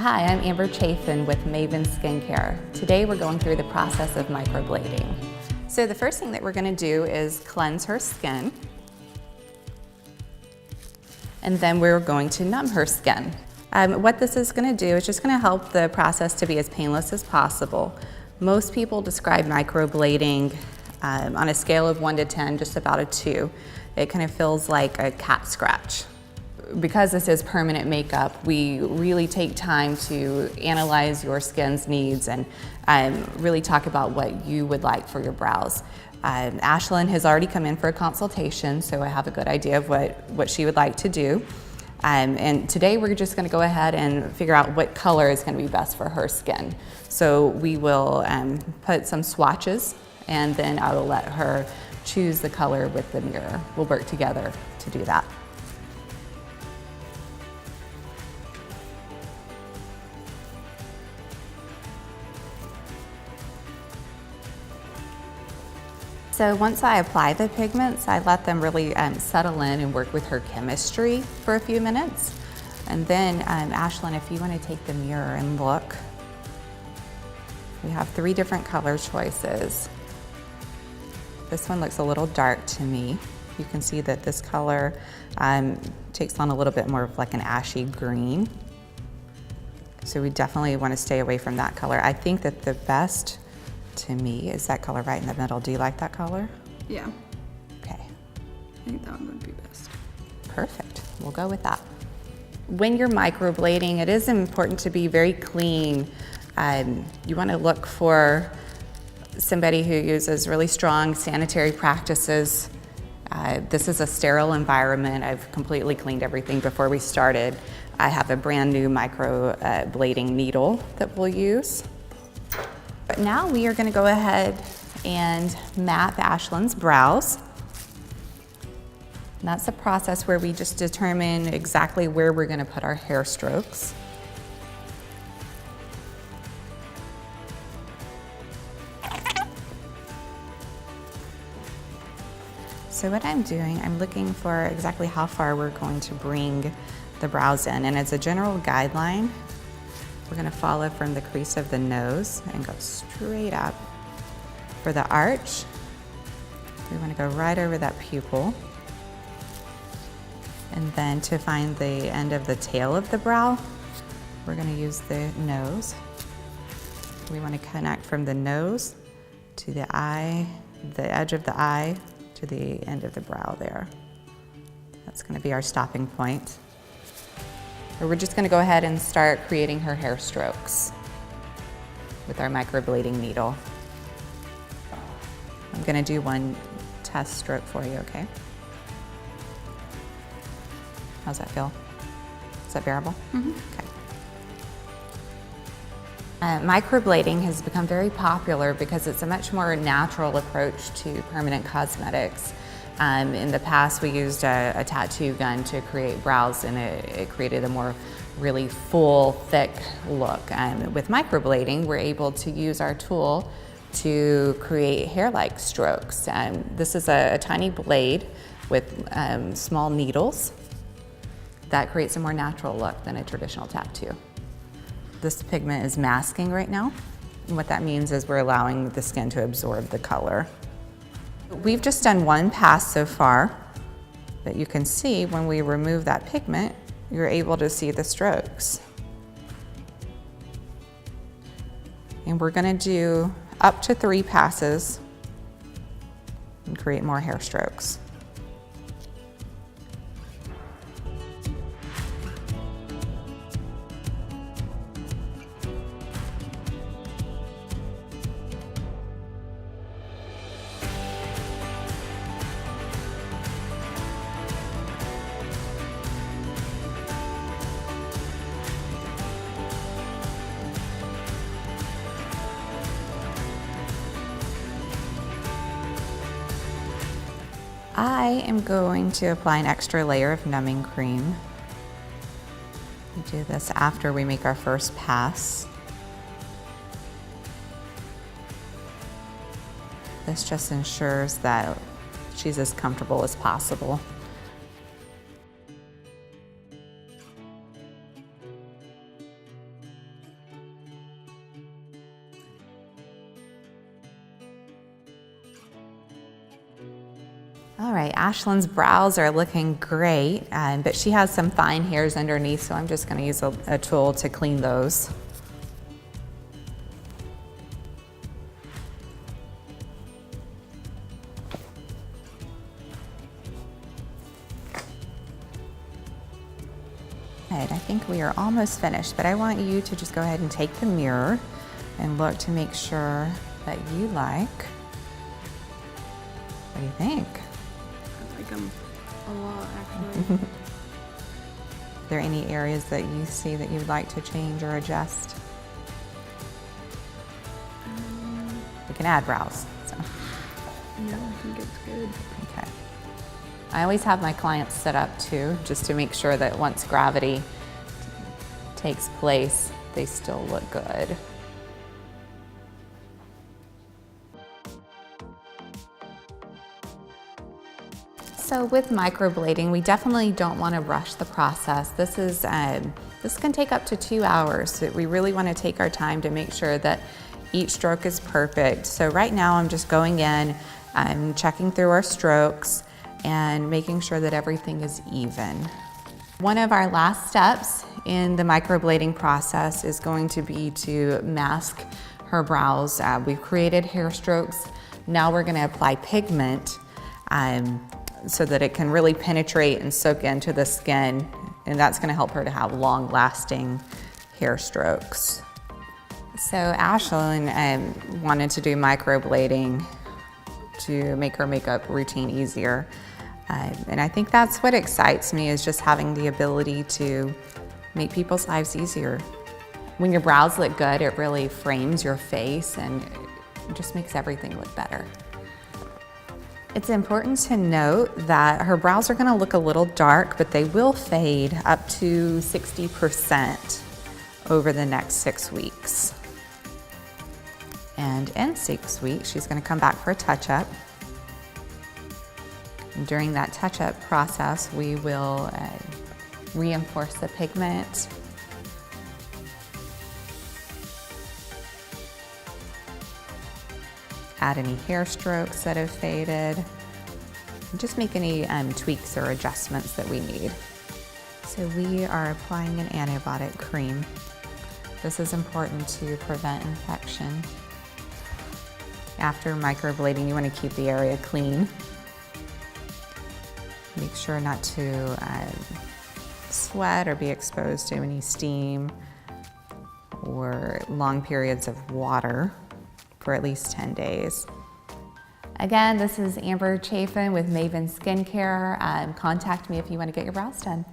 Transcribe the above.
Hi, I'm Amber Chafin with Maven Skincare. Today we're going through the process of microblading. So the first thing that we're going to do is cleanse her skin. And then we're going to numb her skin. What this is going to do is just going to help the process to be as painless as possible. Most people describe microblading on a scale of 1 to 10, just about a 2. It kind of feels like a cat scratch. Because this is permanent makeup, we really take time to analyze your skin's needs and really talk about what you would like for your brows. Ashlyn has already come in for a consultation, so I have a good idea of what she would like to do. And today we're just going to go ahead and figure out what color is going to be best for her skin. So we will put some swatches, and then I will let her choose the color with the mirror. We'll work together to do that. So once I apply the pigments, I let them really settle in and work with her chemistry for a few minutes. And then, Ashlyn, if you want to take the mirror and look, we have 3 different color choices. This one looks a little dark to me. You can see that this color takes on a little bit more of like an ashy green. So we definitely want to stay away from that color. I think that the best to me is that color right in the middle. Do you like that color? Yeah. Okay. I think that one would be best. Perfect. We'll go with that. When you're microblading, it is important to be very clean. You want to look for somebody who uses really strong sanitary practices. This is a sterile environment. I've completely cleaned everything before we started. I have a brand new microblading needle that we'll use. But now we are going to go ahead and map Ashlyn's brows. And that's the process where we just determine exactly where we're going to put our hair strokes. So what I'm doing, I'm looking for exactly how far we're going to bring the brows in. And as a general guideline, we're going to follow from the crease of the nose and go straight up. For the arch, we want to go right over that pupil. And then to find the end of the tail of the brow, we're going to use the nose. We want to connect from the nose to the eye, the edge of the eye, to the end of the brow there. That's going to be our stopping point. We're just going to go ahead and start creating her hair strokes with our microblading needle. I'm going to do one test stroke for you, okay? How's that feel? Is that bearable? Mm-hmm. Okay. Microblading has become very popular because it's a much more natural approach to permanent cosmetics. In the past, we used a tattoo gun to create brows, and it created a more really full, thick look. With microblading, we're able to use our tool to create hair-like strokes. This is a tiny blade with small needles that creates a more natural look than a traditional tattoo. This pigment is masking right now. And what that means is we're allowing the skin to absorb the color. We've just done one pass so far, but you can see when we remove that pigment, you're able to see the strokes. And we're going to do up to 3 passes and create more hair strokes. I am going to apply an extra layer of numbing cream. We do this after we make our first pass. This just ensures that she's as comfortable as possible. All right, Ashlyn's brows are looking great, but she has some fine hairs underneath, so I'm just gonna use a tool to clean those. I think we are almost finished, but I want you to just go ahead and take the mirror and look to make sure that you like. What do you think? I like them a lot, actually. Are there any areas that you see that you'd like to change or adjust? We can add brows. So. No, I think it's good. Okay. I always have my clients set up too, just to make sure that once gravity takes place, they still look good. So with microblading, we definitely don't want to rush the process. This can take up to 2 hours. So we really want to take our time to make sure that each stroke is perfect. So right now I'm just going in, I'm checking through our strokes and making sure that everything is even. One of our last steps in the microblading process is going to be to mask her brows. We've created hair strokes. Now we're going to apply pigment so that it can really penetrate and soak into the skin, and that's going to help her to have long-lasting hair strokes. So Ashlyn wanted to do microblading to make her makeup routine easier. And I think that's what excites me, is just having the ability to make people's lives easier. When your brows look good, it really frames your face and it just makes everything look better. It's important to note that her brows are gonna look a little dark, but they will fade up to 60% over the next 6 weeks. And in 6 weeks, she's gonna come back for a touch-up. During that touch-up process, we will reinforce the pigment. Add any hair strokes that have faded. And just make any tweaks or adjustments that we need. So we are applying an antibiotic cream. This is important to prevent infection. After microblading, you want to keep the area clean. Make sure not to sweat or be exposed to any steam or long periods of water for at least 10 days. Again, this is Amber Chafin with Maven Skincare. Contact me if you want to get your brows done.